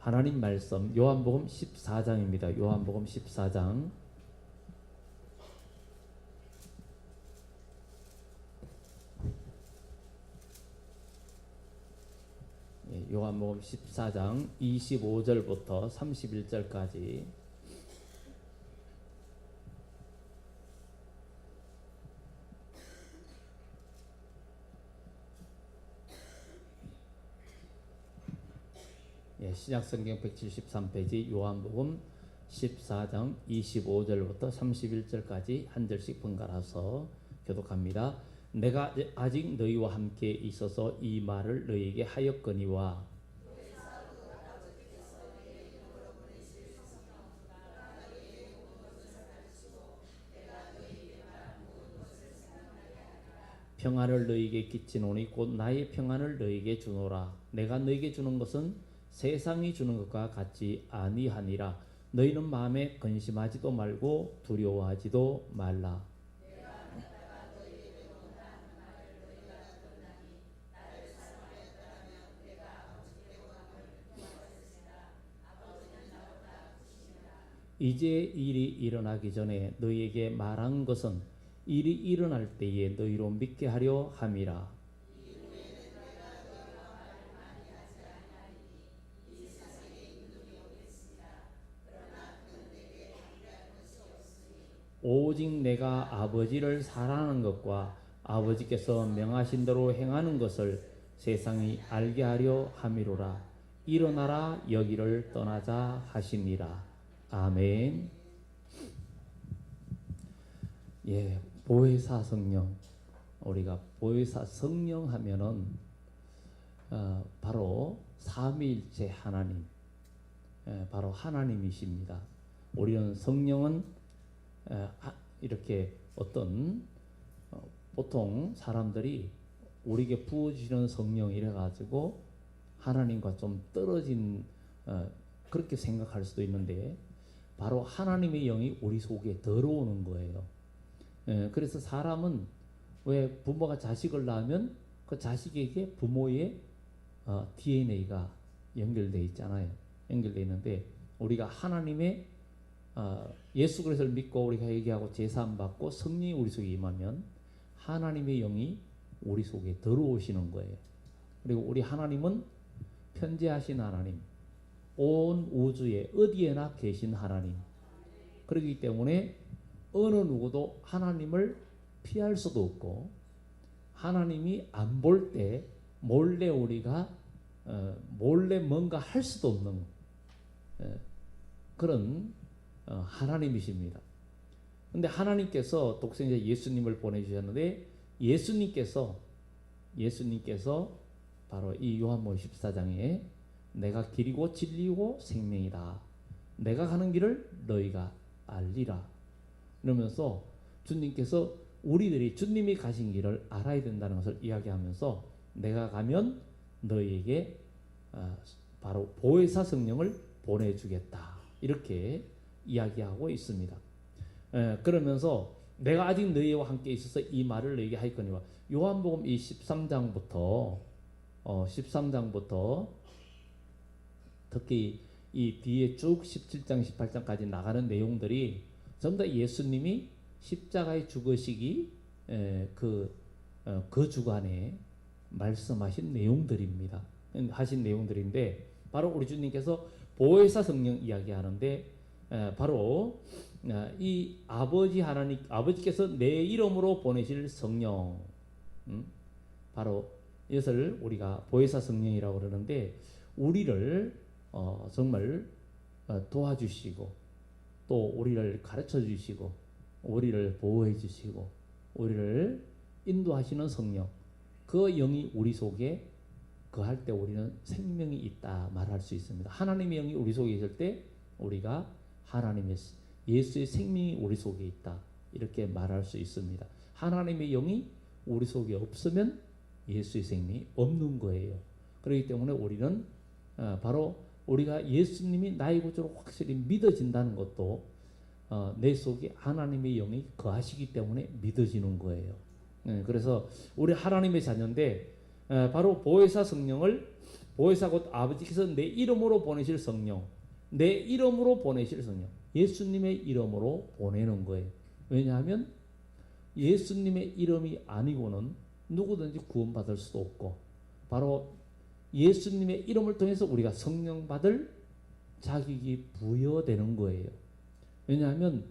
하나님 말씀 요한복음 14장입니다. 요한복음 14장. 요한복음 14장 25절부터 31절까지. 신약성경 173페이지 요한복음 14장 25절부터 31절까지 한 절씩 번갈아서 교독합니다. 내가 아직 너희와 함께 있어서 이 말을 너희에게 하였거니와 평안을 너희에게 끼치노니 곧 나의 평안을 너희에게 주노라. 내가 너희에게 주는 것은 세상이 주는 것과 같지 아니하니라. 너희는 마음에 근심하지도 말고 두려워하지도 말라. 이제 일이 일어나기 전에 너희에게 말한 것은 일이 일어날 때에 너희로 믿게 하려 함이라. 오직 내가 아버지를 사랑하는 것과 아버지께서 명하신 대로 행하는 것을 세상이 알게 하려 함이로라. 일어나라 여기를 떠나자 하시니라. 아멘. 보혜사 성령. 우리가 보혜사 성령 하면은 바로 삼위일체 하나님, 바로 하나님이십니다. 우리는 성령은 이렇게 어떤 보통 사람들이 우리에게 부어주시는 성령 이래 가지고 하나님과 좀 떨어진 그렇게 생각할 수도 있는데 바로 하나님의 영이 우리 속에 들어오는 거예요. 그래서 사람은 왜 부모가 자식을 낳으면 그 자식에게 부모의 DNA가 연결되어 있잖아요. 연결되어 있는데 우리가 하나님의 예수 그리스도를 믿고 우리가 회개하고 제사함 받고 성령이 우리 속에 임하면 하나님의 영이 우리 속에 들어오시는 거예요. 그리고 우리 하나님은 편재하신 하나님, 온 우주에 어디에나 계신 하나님. 그렇기 때문에 어느 누구도 하나님을 피할 수도 없고 하나님이 안 볼 때 몰래 우리가 몰래 뭔가 할 수도 없는 그런 하나님이십니다. 근데 하나님께서 독생자 예수님을 보내주셨는데 예수님께서 바로 이 요한복음 14장에 내가 길이고 진리고 생명이다. 내가 가는 길을 너희가 알리라. 이러면서 주님께서 우리들이 주님이 가신 길을 알아야 된다는 것을 이야기하면서 내가 가면 너희에게 바로 보혜사 성령을 보내주겠다. 이렇게 이야기하고 있습니다. 그러면서 내가 아직 너희와 함께 있어서 이 말을 너희에게 하였거니와 요한복음 이 13장부터 특히 이 뒤에 쭉 17장 18장까지 나가는 내용들이 전부 다 예수님이 십자가에 죽으시기 그 주간에 말씀하신 내용들입니다. 하신 내용들인데 바로 우리 주님께서 보혜사 성령 이야기하는데 바로 이 아버지 하나님, 아버지께서 내 이름으로 보내실 성령, 바로 이것을 우리가 보혜사 성령이라고 그러는데 우리를 정말 도와주시고 또 우리를 가르쳐 주시고 우리를 보호해 주시고 우리를 인도하시는 성령, 그 영이 우리 속에 거할 때 우리는 생명이 있다 말할 수 있습니다. 하나님의 영이 우리 속에 있을 때 우리가 하나님의 예수의 생명이 우리 속에 있다 이렇게 말할 수 있습니다. 하나님의 영이 우리 속에 없으면 예수의 생명이 없는 거예요. 그렇기 때문에 우리는 바로 우리가 예수님이 나의 구주로 확실히 믿어진다는 것도 내 속에 하나님의 영이 거하시기 때문에 믿어지는 거예요. 그래서 우리 하나님의 자녀인데 바로 보혜사 성령을 보혜사 곧 아버지께서 내 이름으로 보내실 성령, 내 이름으로 보내실 성령, 예수님의 이름으로 보내는 거예요. 왜냐하면 예수님의 이름이 아니고는 누구든지 구원받을 수도 없고, 바로 예수님의 이름을 통해서 우리가 성령 받을 자격이 부여되는 거예요. 왜냐하면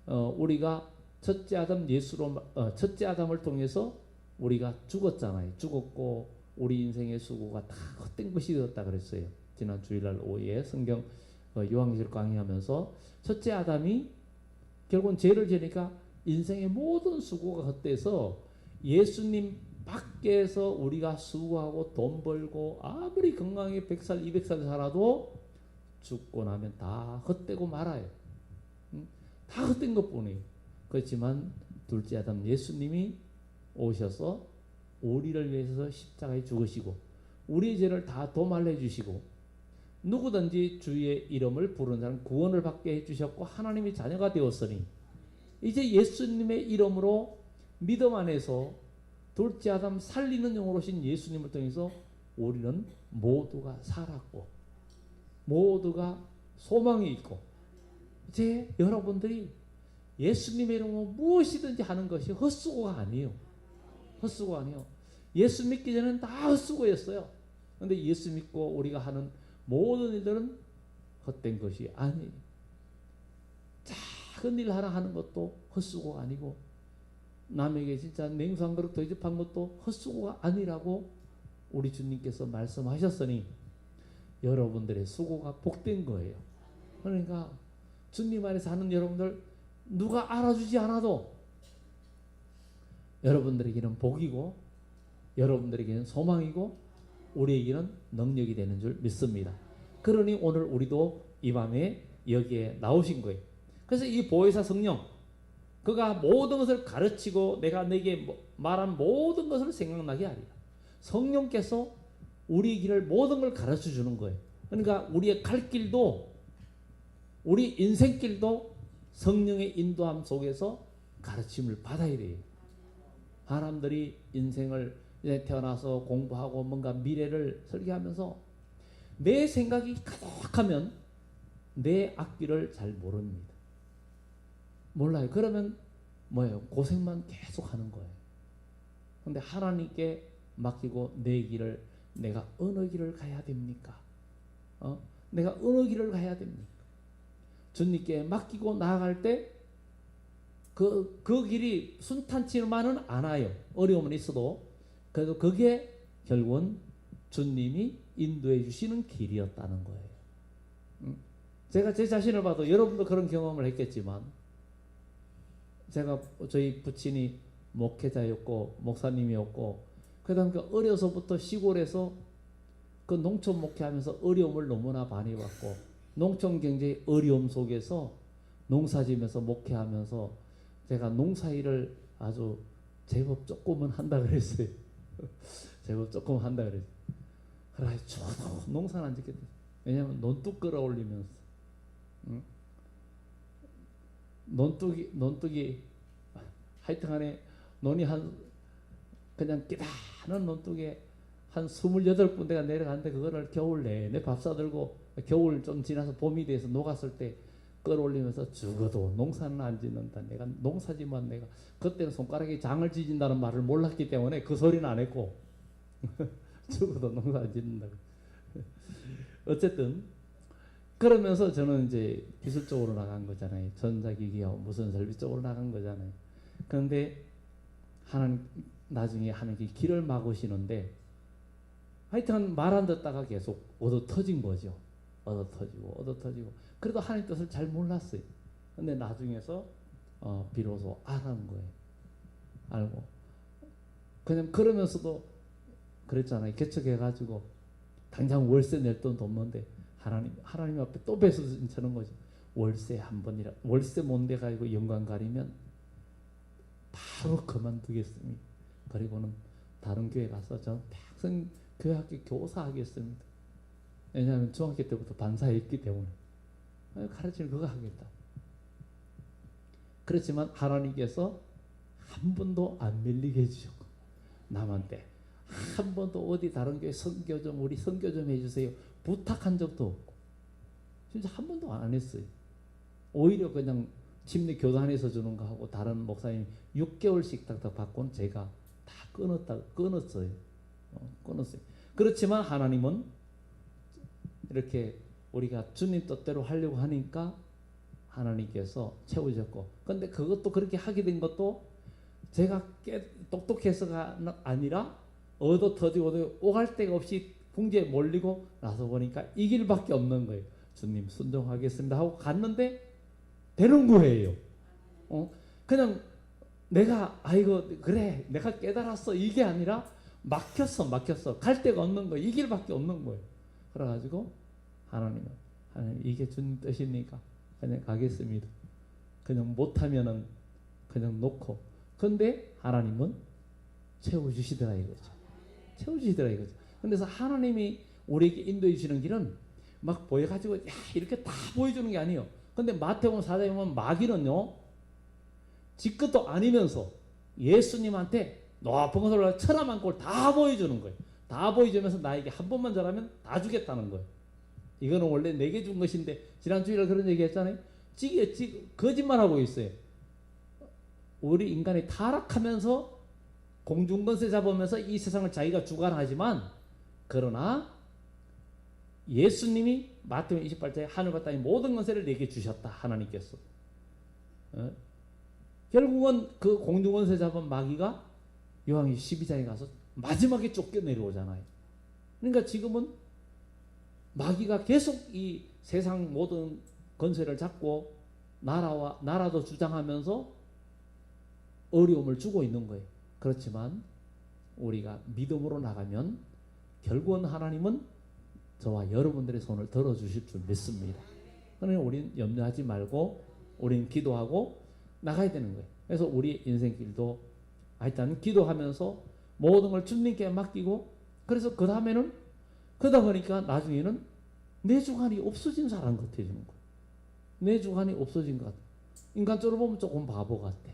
우리가 첫째 아담을 통해서 우리가 죽었잖아요. 죽었고 우리 인생의 수고가 다 헛된 것이 되었다 그랬어요. 지난 주일날 오후에 성경 요한계시록 강의하면서 첫째 아담이 결국은 죄를 지으니까 인생의 모든 수고가 헛돼서 예수님 밖에서 우리가 수고하고 돈 벌고 아무리 건강하게 100살 200살 살아도 죽고 나면 다 헛되고 말아요. 다 헛된 것뿐이에요. 그렇지만 둘째 아담 예수님이 오셔서 우리를 위해서 십자가에 죽으시고 우리의 죄를 다 도말해 주시고 누구든지 주의 이름을 부르는 사람 구원을 받게 해주셨고 하나님의 자녀가 되었으니 이제 예수님의 이름으로 믿음 안에서 둘째 아담 살리는 영으로 오신 예수님을 통해서 우리는 모두가 살았고 모두가 소망이 있고 이제 여러분들이 예수님의 이름으로 무엇이든지 하는 것이 헛수고가 아니에요. 헛수고가 아니에요. 예수 믿기 전에는 다 헛수고였어요. 그런데 예수 믿고 우리가 하는 모든 일들은 헛된 것이 아니에요. 작은 일 하나 하는 것도 헛수고가 아니고 남에게 진짜 냉수 한 그릇 대접한 것도 헛수고가 아니라고 우리 주님께서 말씀하셨으니 여러분들의 수고가 복된 거예요. 그러니까 주님 안에서 하는 여러분들 누가 알아주지 않아도 여러분들에게는 복이고 여러분들에게는 소망이고 우리에게는 능력이 되는 줄 믿습니다. 그러니 오늘 우리도 이 밤에 여기에 나오신 거예요. 그래서 이 보혜사 성령 그가 모든 것을 가르치고 내가 내게 말한 모든 것을 생각나게 하리라. 성령께서 우리 길을 모든 걸 가르쳐 주는 거예요. 그러니까 우리의 갈 길도 우리 인생길도 성령의 인도함 속에서 가르침을 받아야 돼요. 사람들이 인생을 이제 태어나서 공부하고 뭔가 미래를 설계하면서 내 생각이 가득하면 내 앞길을 잘 모릅니다. 몰라요. 그러면 뭐예요? 고생만 계속 하는 거예요. 근데 하나님께 맡기고 내 길을 내가 어느 길을 가야 됩니까? 내가 어느 길을 가야 됩니까? 주님께 맡기고 나아갈 때 그 길이 순탄치만은 않아요. 어려움은 있어도 그래도 그게 결국은 주님이 인도해 주시는 길이었다는 거예요. 제가 제 자신을 봐도 여러분도 그런 경험을 했겠지만 제가 저희 부친이 목회자였고 목사님이었고 그다음 그 어려서부터 시골에서 그 농촌 목회하면서 어려움을 너무나 많이 받고 농촌 경제의 어려움 속에서 농사지면서 목회하면서 제가 농사일을 아주 제법 조금은 한다 그랬어요. 제법 조금 한다 그랬어요. 그래 저도 농사는 안 짓겠다. 왜냐하면 논둑 끌어올리면서 논둑이 하여튼간에 논이 그냥 끼다는 논둑에 한 28군데가 내려갔는데 그거를 겨울 내내 밥 싸들고 겨울 좀 지나서 봄이 돼서 녹았을 때 끌어올리면서 죽어도 농사는 안 짓는다. 내가 농사지만 내가 그때는 손가락에 장을 지진다는 말을 몰랐기 때문에 그 소리는 안 했고 죽어도 농사 안 짓는다. 어쨌든 그러면서 저는 이제 기술 쪽으로 나간 거잖아요. 전자기기하고 무선 설비 쪽으로 나간 거잖아요. 그런데 하나님 나중에 하나님께 길을 막으시는데 하여튼 말 안 듣다가 계속 얻어 터진 거죠. 얻어 터지고 그래도 하나님 뜻을 잘 몰랐어요. 근데 나중에서 비로소 알아는 거예요. 알고 그냥 그러면서도 그랬잖아요. 개척해가지고 당장 월세 낼 돈도 없는데 하나님 앞에 또 배수진 쳐는 거죠. 월세 한 번이라 월세 못 내가지고 영광 가리면 바로 그만두겠습니다. 그리고는 다른 교회 가서 저는 평생 교회학교 교사하겠습니다. 왜냐하면 중학교 때부터 반사했기 때문에 가르치는 그거 하겠다. 그렇지만 하나님께서 한 번도 안 밀리게 해주셨고 남한테 한 번도 어디 다른 교회 선교 좀 우리 선교 좀 해주세요 부탁한 적도 없고 진짜 한 번도 안 했어요. 오히려 그냥 침례 교단에서 주는 거 하고 다른 목사님 6개월씩 딱딱 받고는 제가 다 끊었어요. 끊었어요. 그렇지만 하나님은 이렇게 우리가 주님 뜻대로 하려고 하니까 하나님께서 채워주셨고, 근데 그것도 그렇게 하게 된 것도 제가 똑똑해서가 아니라 얻어 터지고 오갈 데가 없이 궁지에 몰리고 나서 보니까 이 길밖에 없는 거예요. 주님 순종하겠습니다 하고 갔는데 되는 거예요. 그냥 내가 아이고 그래 내가 깨달았어 이게 아니라 막혔어 갈 데가 없는 거예요. 이 길밖에 없는 거예요. 그래가지고 하나님 이게 주님 뜻입니까? 그냥 가겠습니다. 그냥 못하면은 그냥 놓고. 근데 하나님은 채워주시더라 이거죠. 채워주시더라 이거죠. 그래서 하나님이 우리에게 인도해 주시는 길은 막 보여가지고 야 이렇게 다 보여주는 게 아니에요. 근데 마태복음 4장에 보면 마귀는요 지 것도 아니면서 예수님한테 높은 것을 올라 천하만 꼴 다 보여주는 거예요. 다 보여주면서 나에게 한 번만 잘하면 다 주겠다는 거예요. 이거는 원래 내게 준 것인데 지난 주일에 그런 얘기 했잖아요. 거짓말하고 있어요. 우리 인간이 타락하면서 공중권세 잡으면서 이 세상을 자기가 주관하지만 그러나 예수님이 마태복음 28장에 하늘과 땅의 모든 권세를 내게 주셨다. 하나님께서. 결국은 그 공중권세 잡은 마귀가 요한이 12장에 가서 마지막에 쫓겨 내려오잖아요. 그러니까 지금은 마귀가 계속 이 세상 모든 권세를 잡고 나라도 주장하면서 어려움을 주고 있는 거예요. 그렇지만 우리가 믿음으로 나가면 결국은 하나님은 저와 여러분들의 손을 들어주실 줄 믿습니다. 그러니 우리는 염려하지 말고 우리는 기도하고 나가야 되는 거예요. 그래서 우리 인생길도 일단 기도하면서 모든 걸 주님께 맡기고 그래서 그 다음에는 그러다 보니까 나중에는 내 주관이 없어진 사람 같아지는 거예요. 내 주관이 없어진 것 같아. 인간적으로 보면 조금 바보 같아.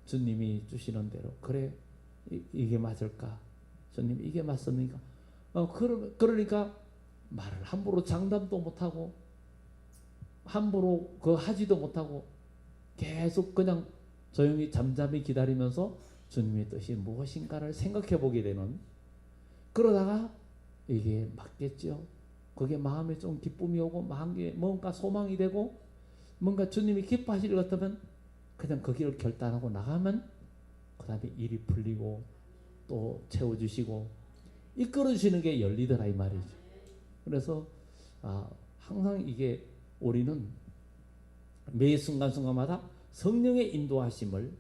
주님이 주시는 대로 그래 이게 맞을까? 주님 이게 맞습니까? 그러니까 말을 함부로 장담도 못하고 함부로 하지도 못하고 계속 그냥 조용히 잠잠히 기다리면서 주님의 뜻이 무엇인가를 생각해 보게 되는, 그러다가 이게 맞겠죠. 그게 마음에 좀 기쁨이 오고 마음에 뭔가 소망이 되고 뭔가 주님이 기뻐하실 것 같으면 그냥 그 길을 결단하고 나가면 그 다음에 일이 풀리고 또 채워주시고 이끌어주시는 게 열리더라 이 말이죠. 그래서 항상 이게 우리는 매 순간순간마다 성령의 인도하심을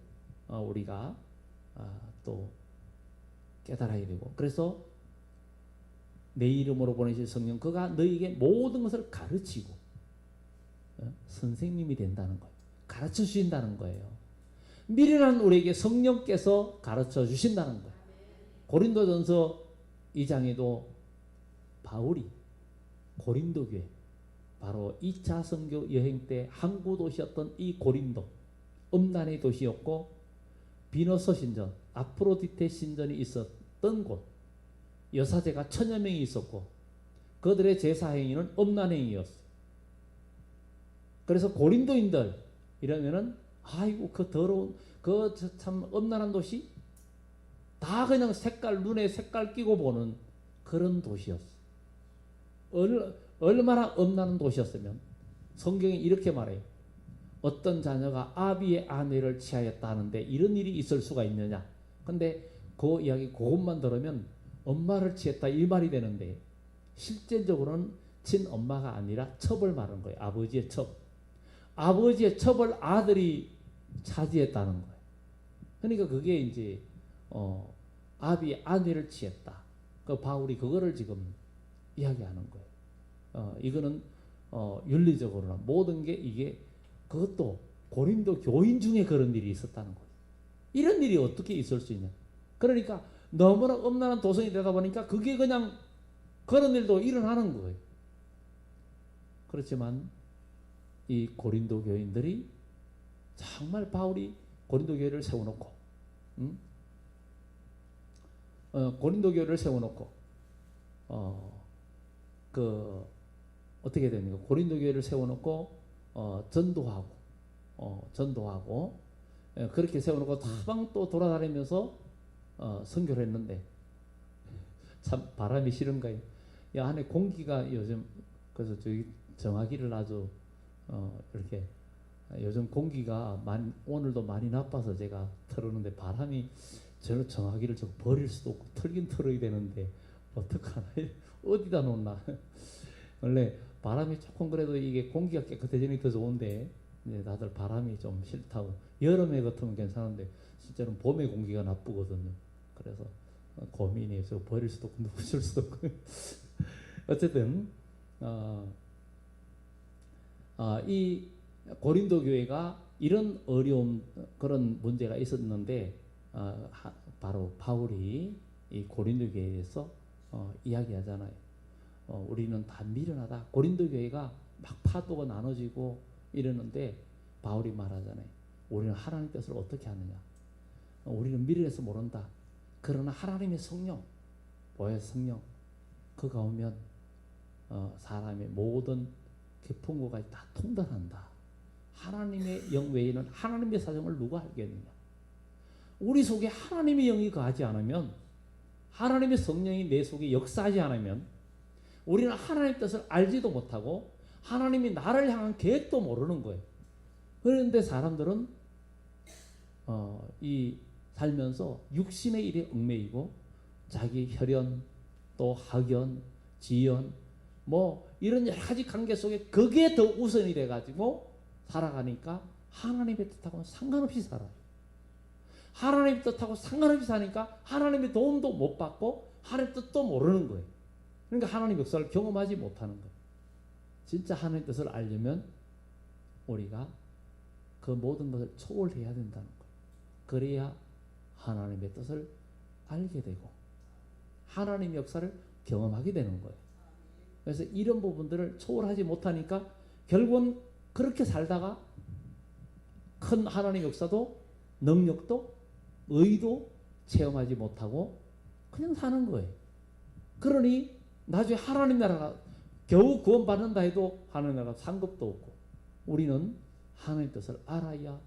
우리가 또 깨달아야 되고, 그래서 내 이름으로 보내실 성령 그가 너희에게 모든 것을 가르치고 선생님이 된다는 거예요. 가르쳐 주신다는 거예요. 미련한 우리에게 성령께서 가르쳐 주신다는 거예요. 고린도전서 2장에도 바울이 고린도 교회 바로 2차 선교 여행 때 항구 도시였던 이 고린도 음란의 도시였고 비너서 신전 아프로디테 신전이 있었던 곳, 여사제가 1000여 명이 있었고 그들의 제사 행위는 음란 행위였어요. 그래서 고린도인들 이러면은 아이고 그 더러운 그 참 음란한 도시 다 그냥 눈에 색깔 끼고 보는 그런 도시였어. 얼마나 음란한 도시였으면 성경이 이렇게 말해요. 어떤 자녀가 아비의 아내를 취하였다 하는데 이런 일이 있을 수가 있느냐. 근데 그 이야기 그것만 들으면 엄마를 취했다 이 말이 되는데 실제적으로는 친엄마가 아니라 첩을 말하는 거예요. 아버지의 첩. 아버지의 첩을 아들이 차지했다는 거예요. 그러니까 그게 이제 아비의 아내를 취했다. 그 바울이 그거를 지금 이야기하는 거예요. 이거는 윤리적으로나 모든 게 이게 그것도 고린도 교인 중에 그런 일이 있었다는 거예요. 이런 일이 어떻게 있을 수 있냐. 그러니까 너무나 음란한 도성이 되다 보니까 그게 그냥 그런 일도 일어나는 거예요. 그렇지만 이 고린도 교인들이 정말 바울이 고린도 교회를 세워놓고 고린도 교회를 세워놓고 그 어떻게 됩니까? 고린도 교회를 세워놓고 전도하고 그렇게 세워놓고 사방 또 돌아다니면서 선교를 했는데 참 바람이 싫은가요? 이 안에 공기가 요즘 그래서 저희 정화기를 아주 이렇게 요즘 공기가 오늘도 많이 나빠서 제가 틀었는데 바람이 저는 정화기를 좀 버릴 수도 없고 틀긴 틀어야 되는데 어떡하나 어디다 놓나 원래 바람이 조금 그래도 이게 공기가 깨끗해지니 더 좋은데 이제 다들 바람이 좀 싫다고 여름에 같으면 괜찮은데 실제로는 봄에 공기가 나쁘거든요. 그래서 고민이에요. 저 버릴 수도 없고 누구줄 수도 없고 어쨌든 이 고린도 교회가 이런 어려움 그런 문제가 있었는데 바로 바울이 이 고린도 교회에서 이야기하잖아요. 우리는 다 미련하다. 고린도 교회가 막 파도가 나눠지고 이러는데 바울이 말하잖아요. 우리는 하나님의 뜻을 어떻게 하느냐. 우리는 미련해서 모른다. 그러나 하나님의 성령, 보혜사 성령, 그가 오면 사람의 모든 깊은 곳까지 다 통달한다. 하나님의 영 외에는 하나님의 사정을 누가 알겠느냐. 우리 속에 하나님의 영이 거하지 않으면, 하나님의 성령이 내 속에 역사하지 않으면 우리는 하나님의 뜻을 알지도 못하고 하나님이 나를 향한 계획도 모르는 거예요. 그런데 사람들은 이 살면서 육신의 일에 얽매이고 자기 혈연 또 학연, 지연 뭐 이런 여러 가지 관계 속에 그게 더 우선이 돼가지고 살아가니까 하나님의 뜻하고는 상관없이 살아요. 하나님의 뜻하고 상관없이 사니까 하나님의 도움도 못 받고 하나님의 뜻도 모르는 거예요. 그러니까 하나님의 역사를 경험하지 못하는 거예요. 진짜 하나님의 뜻을 알려면 우리가 그 모든 것을 초월해야 된다는 거예요. 그래야 하나님의 뜻을 알게 되고 하나님의 역사를 경험하게 되는 거예요. 그래서 이런 부분들을 초월하지 못하니까 결국은 그렇게 살다가 큰 하나님의 역사도 능력도 의도 체험하지 못하고 그냥 사는 거예요. 그러니 나중에 하나님 나라가 겨우 구원받는다 해도 하나님 나라가 상급도 없고 우리는 하나님의 뜻을 알아야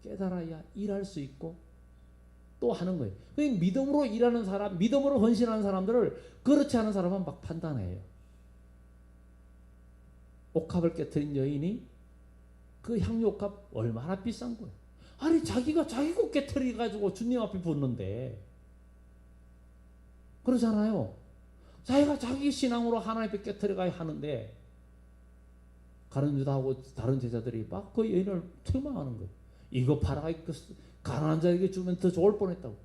깨달아야 일할 수 있고 또 하는 거예요. 그러니까 믿음으로 일하는 사람, 믿음으로 헌신하는 사람들을 그렇지 않은 사람은 막 판단해요. 옥합을 깨뜨린 여인이 그 향유옥합 얼마나 비싼 거예요. 아니 자기가 자기 것 깨뜨려가지고 주님 앞에 붙는데 그러잖아요. 자기가 자기 신앙으로 하나님 앞에 깨뜨려가야 하는데 가룟 유다하고 다른 제자들이 막 그 여인을 책망하는 거예요. 이거 팔아가 가난한 자에게 주면 더 좋을 뻔했다고.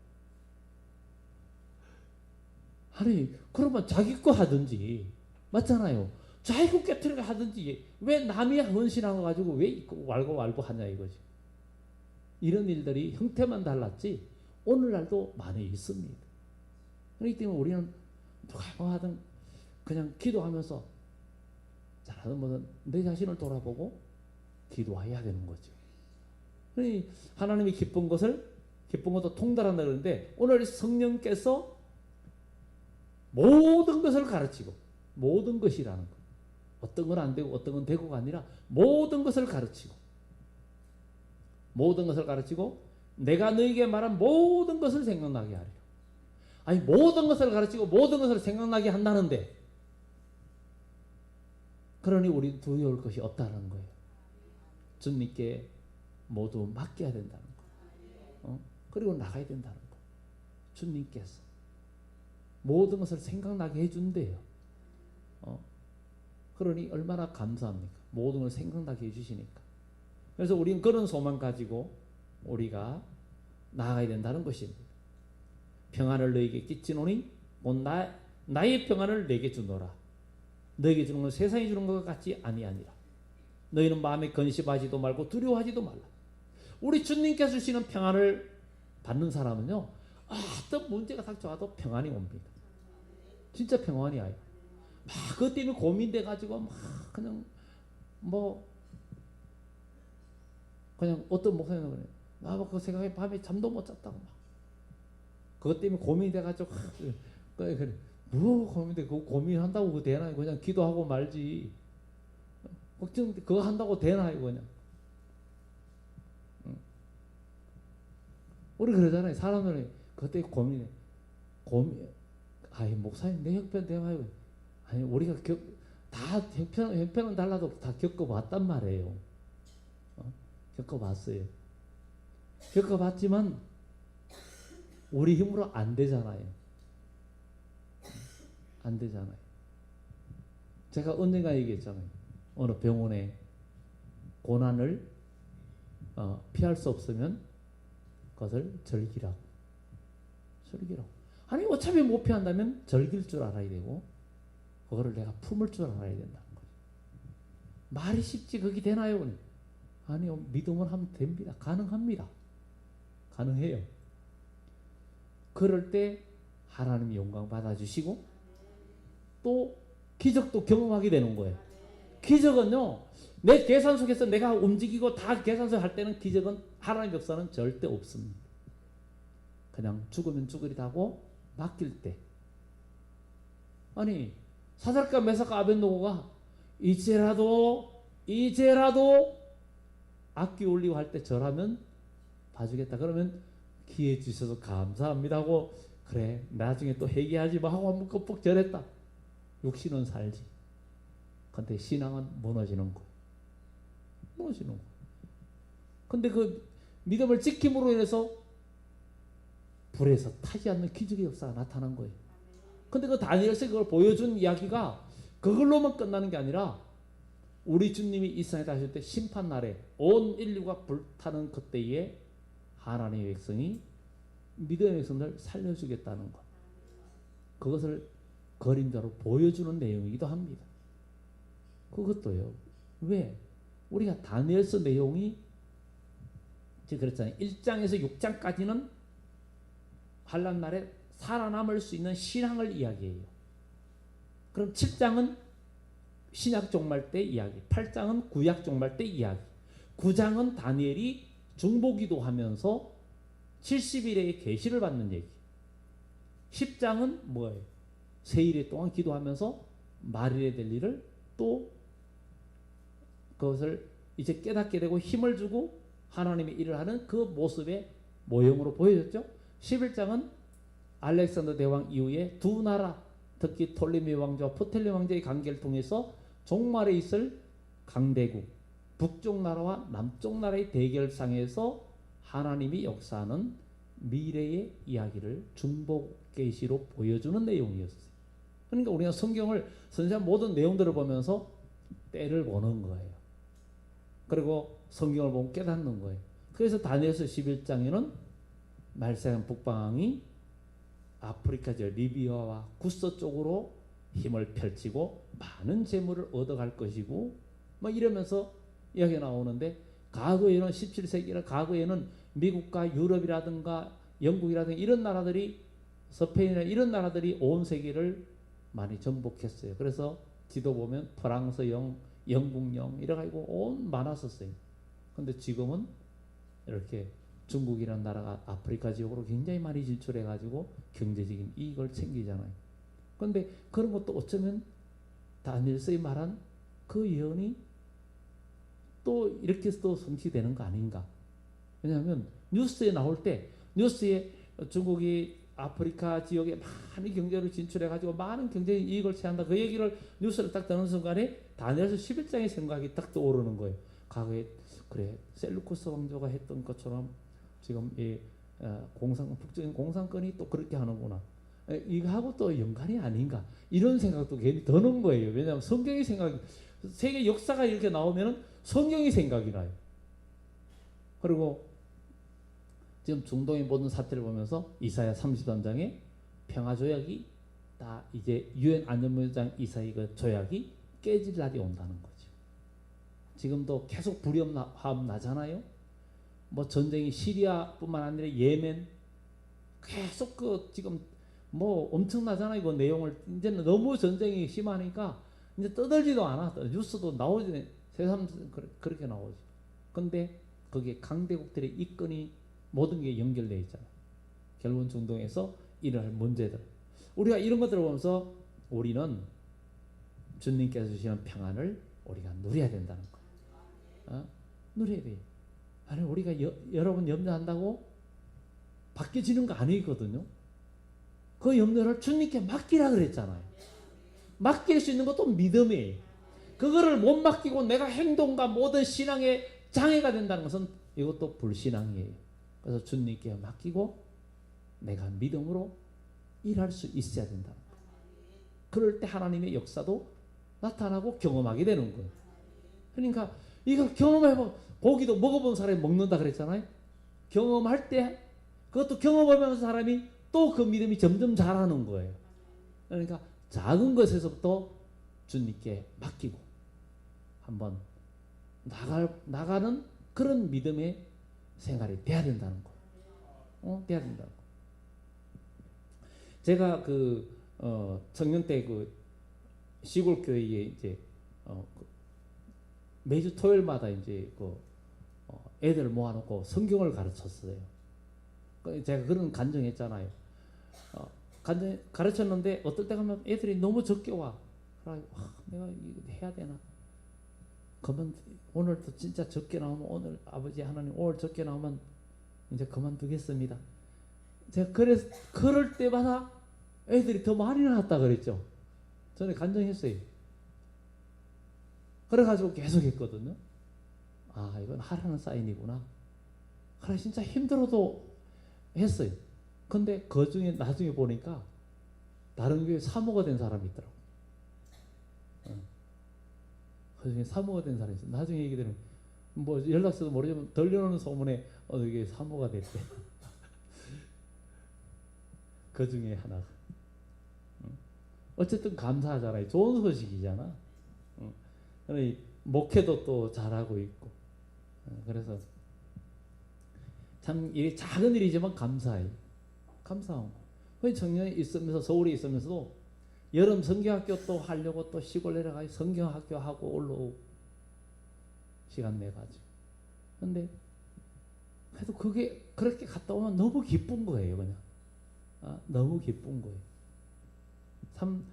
아니 그러면 자기 거 하든지 맞잖아요. 자기 거 깨뜨리게 하든지 왜 남이 헌신한 거 가지고 왜 이거 왈고 하냐 이거지. 이런 일들이 형태만 달랐지 오늘날도 많이 있습니다. 그렇기 때문에 우리는 누가 뭐 하든 그냥 기도하면서 잘하든 뭐든 내 자신을 돌아보고 기도해야 되는 거죠. 그러니 하나님이 기쁜 것도 통달한다 그러는데 오늘 성령께서 모든 것을 가르치고 모든 것이라는 거. 어떤 건 안 되고 어떤 건 되고가 아니라 모든 것을 가르치고 내가 너에게 말한 모든 것을 생각나게 하리라. 아니 모든 것을 가르치고 모든 것을 생각나게 한다는데 그러니 우리는 두려울 것이 없다는 거예요. 주님께 모두 맡겨야 된다는 거. 그리고 나가야 된다는 거. 주님께서 모든 것을 생각나게 해준대요. 그러니 얼마나 감사합니까? 모든 걸 생각나게 해주시니까. 그래서 우리는 그런 소망 가지고 우리가 나아가야 된다는 것입니다. 평안을 너에게 끼치노니 곧 나의 평안을 내게 주노라. 너에게 주는 건 세상이 주는 것 같지 아니하니라. 너희는 마음에 근심하지도 말고 두려워하지도 말라. 우리 주님께서 주시는 평안을 받는 사람은요, 어떤 문제가 닥쳐와도 평안이 옵니다. 진짜 평안이 와요. 막 그것 때문에 고민돼가지고 막 그냥 그냥 어떤 목사님은 그래요. 나 그 생각에 밤에 잠도 못 잤다고 막 그것 때문에 고민이 돼가지고 그래 뭐 고민돼 그 고민한다고 그거 되나 그냥 기도하고 말지 걱정 그거 한다고 되나 이거 그냥 우리 그러잖아요. 사람들이 그때 고민해 아이 목사님 내 형편 대화요 아니 우리가 다 형편은 달라도 다 겪어봤단 말이에요. 겪어봤어요. 겪어봤지만 우리 힘으로 안 되잖아요. 안 되잖아요. 제가 언젠가 얘기했잖아요. 어느 병원에 고난을 피할 수 없으면 그것을 즐기라고. 아니 어차피 못 피한다면 즐길 줄 알아야 되고 그거를 내가 품을 줄 알아야 된다는 거죠. 말이 쉽지 그게 되나요? 아니요. 믿음을 하면 됩니다. 가능합니다. 가능해요. 그럴 때 하나님이 영광 받아주시고 또 기적도 경험하게 되는 거예요. 기적은요. 내 계산 속에서 내가 움직이고 다 계산 속 할 때는 기적은 하나님의 역사는 절대 없습니다. 그냥 죽으면 죽으리다고 맡길 때. 아니 사드락과 메삭과 아벳느고가 이제라도 악기 올리고 할 때 절하면 봐주겠다. 그러면 기회 주셔서 감사합니다 하고 그래 나중에 또 회개하지 마 하고 한번 껍벅 절했다. 육신은 살지. 근데 신앙은 무너지는 거예요. 무너지는 거예요. 근데 그 믿음을 지킴으로 인해서 불에서 타지 않는 기적의 역사가 나타난 거예요. 근데 그 다니엘서 그걸 보여준 이야기가 그걸로만 끝나는 게 아니라 우리 주님이 이 세상에 다실 때 심판날에 온 인류가 불타는 그때에 하나님의 백성이 믿음의 백성을 살려주겠다는 것. 그것을 그림자로 보여주는 내용이기도 합니다. 그것도요. 왜? 우리가 다니엘서 내용이 제가 그랬잖아요. 1장에서 6장까지는 환난날에 살아남을 수 있는 신앙을 이야기해요. 그럼 7장은 신약 종말 때 이야기, 8장은 구약 종말 때 이야기, 9장은 다니엘이 중보기도 하면서 70일의 계시를 받는 얘기, 10장은 뭐예요? 세일에 동안 기도하면서 말일에 될 일을 또 그것을 이제 깨닫게 되고 힘을 주고 하나님의 일을 하는 그 모습의 모형으로 보여줬죠. 11장은 알렉산더 대왕 이후에 두 나라 특히 톨레미 왕자와 프텔레 왕자의 관계를 통해서 종말에 있을 강대국 북쪽 나라와 남쪽 나라의 대결상에서 하나님이 역사하는 미래의 이야기를 중보계시로 보여주는 내용이었어요. 그러니까 우리가 성경을 선생님 모든 내용들을 보면서 때를 보는 거예요. 그리고 성경을 보면 깨닫는 거예요. 그래서 다니엘서 11장에는 말세한 북방이 아프리카 저 리비아와 구스 쪽으로 힘을 펼치고 많은 재물을 얻어갈 것이고 뭐 이러면서 이야기가 나오는데 과거에는 17세기나 과거에는 미국과 유럽이라든가 영국이라든가 이런 나라들이 스페인이나 이런 나라들이 온 세계를 많이 정복했어요. 그래서 지도 보면 프랑스령, 영국령 이래가지고 온 많았었어요. 근데 지금은 이렇게 중국이라는 나라가 아프리카 지역으로 굉장히 많이 진출해가지고 경제적인 이익을 챙기잖아요. 그런데 그런 것도 어쩌면 다니엘서에 말한 그 예언이 또 이렇게 또 성취되는 거 아닌가. 왜냐하면 뉴스에 나올 때 뉴스에 중국이 아프리카 지역에 많이 경제로 진출해가지고 많은 경제 이익을 취한다. 그 얘기를 뉴스를 딱 듣는 순간에 다니엘서 11장의 생각이 딱 떠오르는 거예요. 과거에 그래 셀루쿠스 왕조가 했던 것처럼 지금 이 북적인 공산권이 또 그렇게 하는구나. 이거하고 또 연관이 아닌가 이런 생각도 괜히 드는 거예요. 왜냐하면 성경의 생각이 세계 역사가 이렇게 나오면은 성경의 생각이 나요. 그리고 지금 중동의 모든 사태를 보면서 이사야 33장에 평화조약이 다 이제 유엔 안전보장 이사의 그 조약이 깨질 날이 온다는 거죠. 지금도 계속 불협화음 나잖아요. 뭐 전쟁이 시리아뿐만 아니라 예멘 계속 그 지금 뭐 엄청나잖아요. 그 내용을 이제는 너무 전쟁이 심하니까 이제 떠들지도 않아. 뉴스도 나오지 새삼 그렇게 나오죠. 근데 거기에 강대국들의 이권이 모든 게 연결되어 있잖아요. 결혼 중동에서 일어날 문제들. 우리가 이런 것들을 보면서 우리는 주님께서 주시는 평안을 우리가 누려야 된다는 거예요. 누려야 돼요. 아니 우리가 여러분 염려한다고 바뀌어지는 거 아니거든요. 그 염려를 주님께 맡기라 그랬잖아요. 맡길 수 있는 것도 믿음이에요. 그거를 못 맡기고 내가 행동과 모든 신앙의 장애가 된다는 것은 이것도 불신앙이에요. 그래서 주님께 맡기고 내가 믿음으로 일할 수 있어야 된다. 그럴 때 하나님의 역사도 나타나고 경험하게 되는 거예요. 그러니까 이걸 경험해보, 고기도 먹어본 사람이 먹는다 그랬잖아요. 경험할 때 그것도 경험하면서 사람이 또 그 믿음이 점점 자라는 거예요. 그러니까 작은 것에서부터 주님께 맡기고 한번 나가는 그런 믿음의 생활이 돼야 된다는 거예요. 돼야 된다는 거예요. 제가 청년 때 시골 교회에 이제 매주 토요일마다 이제 애들 모아놓고 성경을 가르쳤어요. 제가 그런 간증했잖아요. 가르쳤는데 어떨 때 가면 애들이 너무 적게 와. 내가 이거 해야 되나? 그만 오늘도 진짜 적게 나오면 오늘 아버지 하나님 오늘 적게 나오면 이제 그만두겠습니다. 제가 그럴 때마다 애들이 더 많이 나왔다 그랬죠. 전에 간증했어요. 그래가지고 계속 했거든요. 이건 하라는 사인이구나. 그래 진짜 힘들어도 했어요. 근데 그 중에 나중에 보니까 다른 교회 사모가 된 사람이 있더라고. 그 중에 사모가 된 사람이 있어요. 나중에 얘기 들으면 뭐 연락처도 모르지만 들려오는 소문에 이게 사모가 됐대. 그 중에 하나가. 어쨌든 감사하잖아요. 좋은 소식이잖아. 목회도 또 잘하고 있고. 그래서 참 이 작은 일이지만 감사해요. 감사하고. 그 청년이 있으면서 서울에 있으면서도 여름 성경학교 또 하려고 또 시골 내려가서 성경학교 하고 올라오고 시간 내가지고. 근데 그래도 그게 그렇게 갔다 오면 너무 기쁜 거예요, 그냥. 너무 기쁜 거예요. 참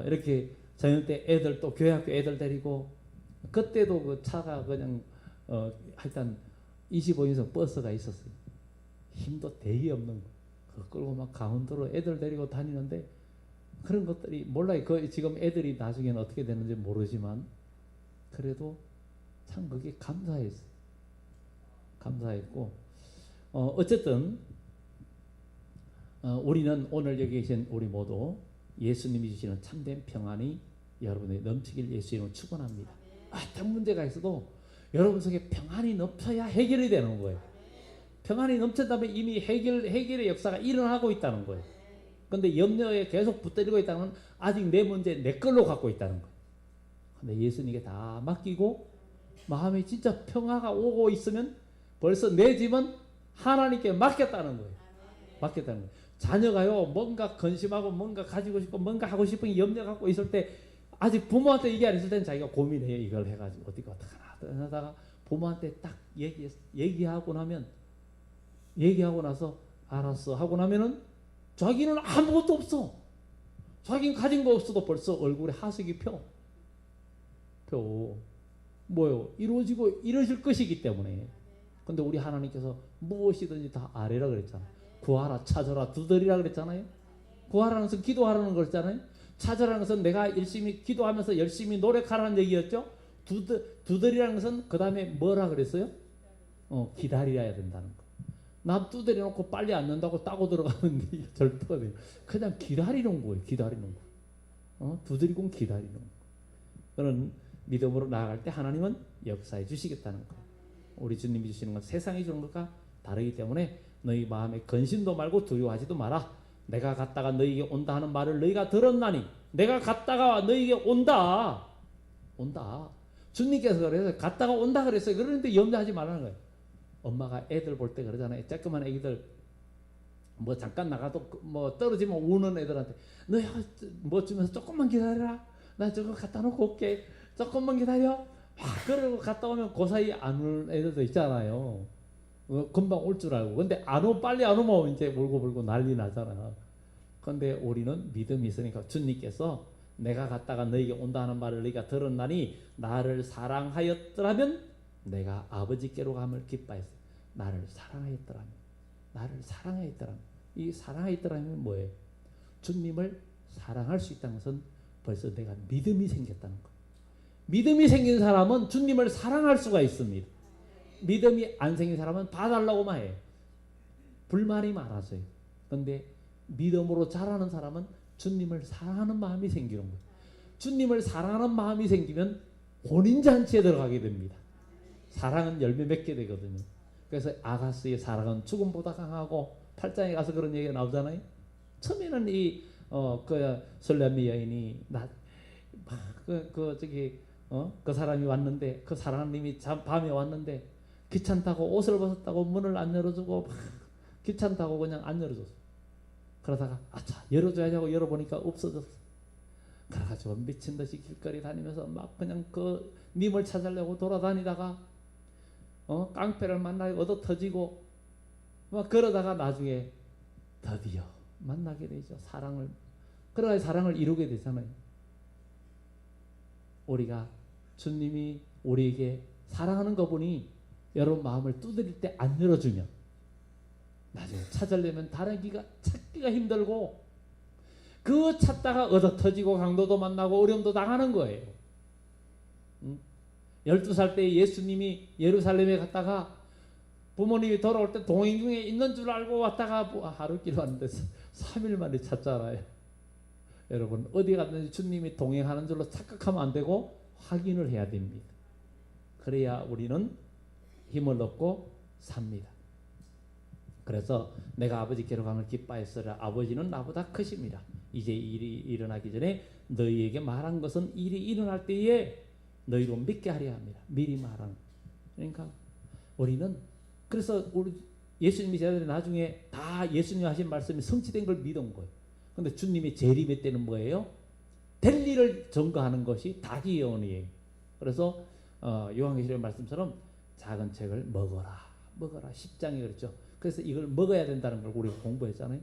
이렇게 저녁 때 애들 또 교회학교 애들 데리고 그때도 그 차가 그냥 하여튼 25인승 버스가 있었어요. 힘도 되게 없는 거. 그거 끌고 막 강원도로 애들 데리고 다니는데 그런 것들이 몰라요. 지금 애들이 나중에는 어떻게 되는지 모르지만 그래도 참 그게 감사했어요. 감사했고 어쨌든 우리는 오늘 여기 계신 우리 모두 예수님이 주시는 참된 평안이 여러분의 넘치길 예수 이름으로 축원합니다. 어떤 문제가 있어도 여러분 속에 평안이 넘쳐야 해결이 되는 거예요. 평안이 넘친다면 이미 해결의 역사가 일어나고 있다는 거예요. 그런데 염려에 계속 붙들리고 있다는 건 아직 내 문제 내 걸로 갖고 있다는 거예요. 근데 예수님께 다 맡기고 마음에 진짜 평화가 오고 있으면 벌써 내 집은 하나님께 맡겼다는 거예요. 맡겼다는 거예요. 자녀가요 뭔가 근심하고 뭔가 가지고 싶고 뭔가 하고 싶은 염려 갖고 있을 때 아직 부모한테 얘기 안 했을 때는 자기가 고민해요. 이걸 해가지고 어떡하나 하다가 부모한테 딱 얘기하고 나서 알았어 하고 나면은 자기는 아무것도 없어. 자기는 가진 거 없어도 벌써 얼굴에 하색이 펴. 뭐요? 이루어질 것이기 때문에. 근데 우리 하나님께서 무엇이든지 다 아뢰라 그랬잖아. 구하라, 찾아라, 두드리라 그랬잖아요. 구하라는 것은 기도하라는 거였잖아요. 찾아라는 것은 내가 열심히 기도하면서 열심히 노력하라는 얘기였죠. 두드리라는 것은 그 다음에 뭐라 그랬어요? 기다려야 된다는 거. 남 두드려 놓고 빨리 안 넣는다고 따고 들어가면 절도가 돼요. 그냥 기다리는 거예요. 기다리는 거. 두드리고 기다리는 거. 그런 믿음으로 나아갈 때 하나님은 역사해 주시겠다는 거. 우리 주님이 주시는 건 세상이 주는 것과 다르기 때문에 너희 마음에 근심도 말고 두려워하지도 마라. 내가 갔다가 너희에게 온다 하는 말을 너희가 들었나니 내가 갔다가 너희에게 온다. 주님께서 그래서 갔다가 온다 그랬어요. 그런데 염려하지 말라는 거예요. 엄마가 애들 볼 때 그러잖아요. 조그만 애기들 뭐 잠깐 나가도 뭐 떨어지면 우는 애들한테 너희 뭐 주면서 조금만 기다려라. 나 저거 갖다 놓고 올게. 조금만 기다려. 그러고 갔다 오면 그 사이 안 우는 애들도 있잖아요. 금방 올 줄 알고. 근데 빨리 안 오면 이제 울고 난리 나잖아. 근데 우리는 믿음이 있으니까 주님께서 내가 갔다가 너에게 온다 하는 말을 너희가 들었나니 나를 사랑하였더라면 내가 아버지께로 감을 기뻐했어. 나를 사랑하였더라면, 나를 사랑하였더라면. 이 사랑하였더라면 뭐예요? 주님을 사랑할 수 있다는 것은 벌써 내가 믿음이 생겼다는 거. 믿음이 생긴 사람은 주님을 사랑할 수가 있습니다. 믿음이 안 생긴 사람은 봐달라고만 해. 불만이 많아서요. 근데 믿음으로 자라는 사람은 주님을 사랑하는 마음이 생기는 거예요. 주님을 사랑하는 마음이 생기면 혼인잔치에 들어가게 됩니다. 사랑은 열매 맺게 되거든요. 그래서 아가스의 사랑은 죽음보다 강하고 8장에 가서 그런 얘기가 나오잖아요. 처음에는 그 설렘의 여인이 그 사람이 왔는데, 그 사랑님이 밤에 왔는데 귀찮다고 옷을 벗었다고 문을 안 열어주고 막 귀찮다고 그냥 안 열어줬어. 그러다가 아차 열어줘야지 하고 열어보니까 없어졌어. 그래가지고 미친 듯이 길거리 다니면서 막 그냥 그 님을 찾으려고 돌아다니다가 깡패를 만나고 얻어 터지고 막 그러다가 나중에 드디어 만나게 되죠. 사랑을. 그래야 사랑을 이루게 되잖아요. 우리가 주님이 우리에게 사랑하는 거 보니 여러분 마음을 두드릴 때 안 열어주면 나중에 찾으려면 찾기가 힘들고, 그 찾다가 얻어 터지고 강도도 만나고 어려움도 당하는 거예요. 12살 때 예수님이 예루살렘에 갔다가 부모님이 돌아올 때 동행 중에 있는 줄 알고 왔다가 하루길 왔는데 3일 만에 찾잖아요. 여러분 어디 갔든지 주님이 동행하는 줄로 착각하면 안 되고 확인을 해야 됩니다. 그래야 우리는 힘을 얻고 삽니다. 그래서 내가 아버지께로 감을 기뻐했으라. 아버지는 나보다 크십니다. 이제 일이 일어나기 전에 너희에게 말한 것은 일이 일어날 때에 너희로 믿게 하려 합니다. 미리 말하는. 그러니까 우리는 그래서 우리 예수님이 제자들이 나중에 다 예수님 하신 말씀이 성취된 걸 믿은 거예요. 근데 주님이 재림의 때는 뭐예요? 될 일을 전거하는 것이 닭이 예언이에요. 그래서 요한계시록 말씀처럼 작은 책을 먹어라 10장이 그랬죠. 그래서 이걸 먹어야 된다는 걸 우리가 공부했잖아요.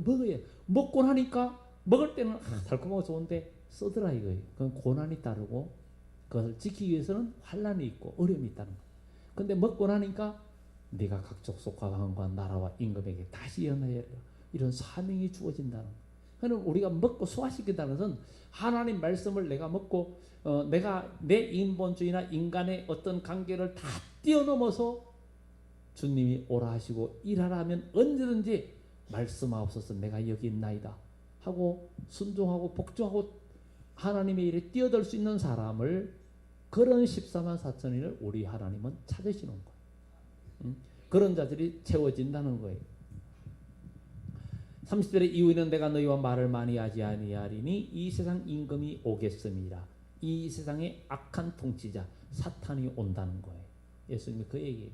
먹어야. 먹고 나니까 먹을 때는 달콤하고 좋은데 쓰더라 이거예요. 그건 고난이 따르고 그것을 지키기 위해서는 환난이 있고 어려움이 있다는 거예요. 근데 먹고 나니까 네가 각족 속과 왕과 나라와 임금에게 다시 연하여라. 이런 사명이 주어진다는 거예요. 그럼 우리가 먹고 소화시킨다는 것은 하나님 말씀을 내가 먹고 내가 내 인본주의나 인간의 어떤 관계를 다 뛰어넘어서 주님이 오라 하시고 일하라 하면 언제든지 말씀하옵소서 내가 여기 있나이다 하고 순종하고 복종하고 하나님의 일에 뛰어들 수 있는 사람을, 그런 14만 4천인을 우리 하나님은 찾으시는 거예요. 그런 자들이 채워진다는 거예요. 30절에 이후에는 내가 너희와 말을 많이 하지 아니하리니 이 세상 임금이 오겠습니다. 이 세상의 악한 통치자 사탄이 온다는 거예요. 예수님이 그 얘기예요.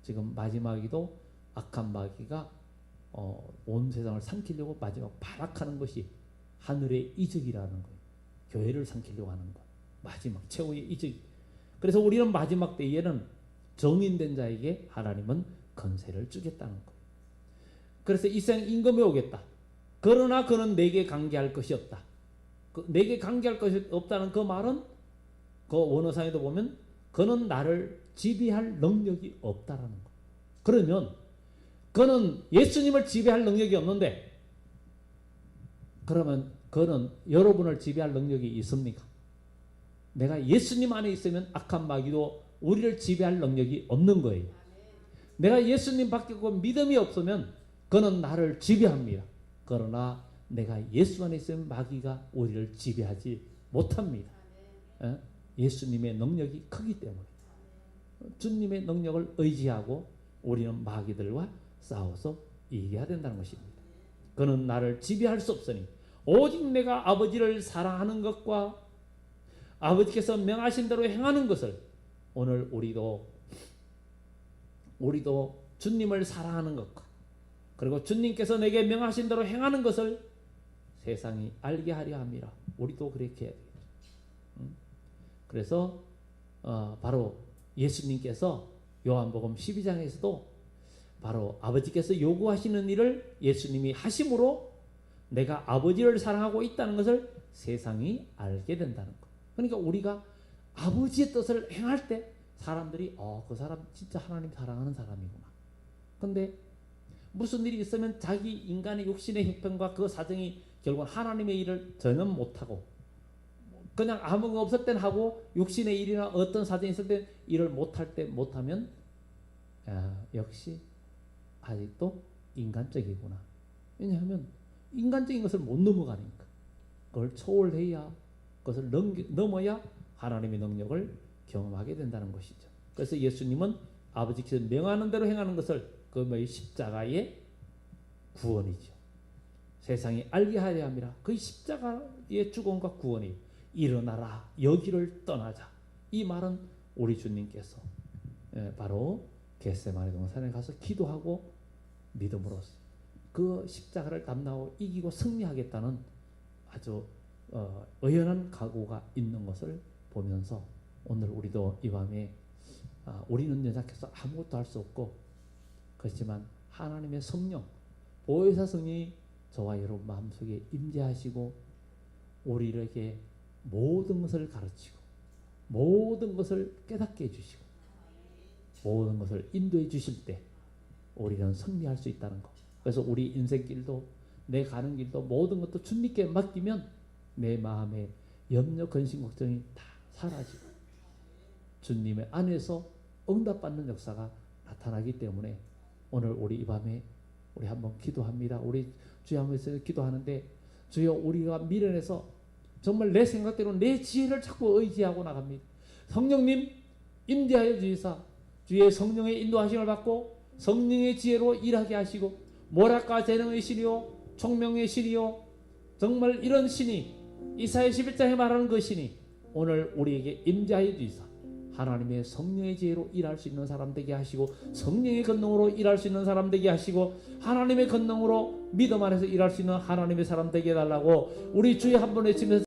지금 마지막에도 악한 마귀가 온 세상을 삼키려고 마지막 발악하는 것이 하늘의 이적이라는 거예요. 교회를 삼키려고 하는 것. 마지막 최후의 이적. 그래서 우리는 마지막 때에는 정인된 자에게 하나님은 권세를 주겠다는 거예요. 그래서 이 세상 임금이 오겠다. 그러나 그는 내게 관계할 것이 없다. 내게 관계할 것이 없다는 그 말은 그 원어상에도 보면 그는 나를 지배할 능력이 없다라는 거. 그러면 그는 예수님을 지배할 능력이 없는데 그러면 그는 여러분을 지배할 능력이 있습니까? 내가 예수님 안에 있으면 악한 마귀도 우리를 지배할 능력이 없는 거예요. 내가 예수님 밖에 믿음이 없으면 그는 나를 지배합니다. 그러나 내가 예수 안에 있으면 마귀가 우리를 지배하지 못합니다. 예수님의 능력이 크기 때문에. 주님의 능력을 의지하고 우리는 마귀들과 싸워서 이겨야 된다는 것입니다. 그는 나를 지배할 수 없으니 오직 내가 아버지를 사랑하는 것과 아버지께서 명하신 대로 행하는 것을, 오늘 우리도 주님을 사랑하는 것과 그리고 주님께서 내게 명하신 대로 행하는 것을 세상이 알게 하려 합니다. 우리도 그렇게 해야 되겠죠. 그래서 바로 예수님께서 요한복음 12장에서도 바로 아버지께서 요구하시는 일을 예수님이 하심으로 내가 아버지를 사랑하고 있다는 것을 세상이 알게 된다는 것. 그러니까 우리가 아버지의 뜻을 행할 때 사람들이 그 사람 진짜 하나님 사랑하는 사람이구나. 근데 무슨 일이 있으면 자기 인간의 욕심의 형편과 그 사정이 결국 하나님의 일을 전혀 못하고 그냥 아무것도 없을 땐 하고 육신의 일이나 어떤 사정이 있을 때 일을 못할 때 못하면 역시 아직도 인간적이구나. 왜냐하면 인간적인 것을 못 넘어가니까 그걸 초월해야 그것을 넘어야 하나님의 능력을 경험하게 된다는 것이죠. 그래서 예수님은 아버지께서 명하는 대로 행하는 것을 그 십자가의 구원이죠. 세상이 알게 하려 함이라. 그 십자가의 죽음과 구원이 일어나라 여기를 떠나자. 이 말은 우리 주님께서 바로 겟세마네 동산에 가서 기도하고 믿음으로써 그 십자가를 담당하고 이기고 승리하겠다는 아주 의연한 각오가 있는 것을 보면서 오늘 우리도 이 밤에 우리는 연약해서 아무것도 할 수 없고 그렇지만 하나님의 성령 보혜사 성령이 저와 여러분 마음속에 임재하시고 우리에게 모든 것을 가르치고 모든 것을 깨닫게 해주시고 모든 것을 인도해 주실 때 우리는 승리할 수 있다는 것. 그래서 우리 인생길도 내 가는 길도 모든 것도 주님께 맡기면 내 마음의 염려 근심 걱정이 다 사라지고 주님의 안에서 응답받는 역사가 나타나기 때문에 오늘 우리 이 밤에 우리 한번 기도합니다. 우리 주여 하면서 기도하는데 주여 우리가 미련해서 정말 내 생각대로 내 지혜를 자꾸 의지하고 나갑니다. 성령님 임재하여 주시사 주의 성령의 인도하심을 받고 성령의 지혜로 일하게 하시고 모략과 재능의 신이요 총명의 신이요 정말 이런 신이 이사야 11장에 말하는 그 신이 오늘 우리에게 임재하여 주시사 하나님의 성령의 지혜로 일할 수 있는 사람 되게 하시고 성령의 권능으로 일할 수 있는 사람 되게 하시고 하나님의 권능으로 믿음 안에서 일할 수 있는 하나님의 사람 되게 해달라고 우리 주여 한번 외치면서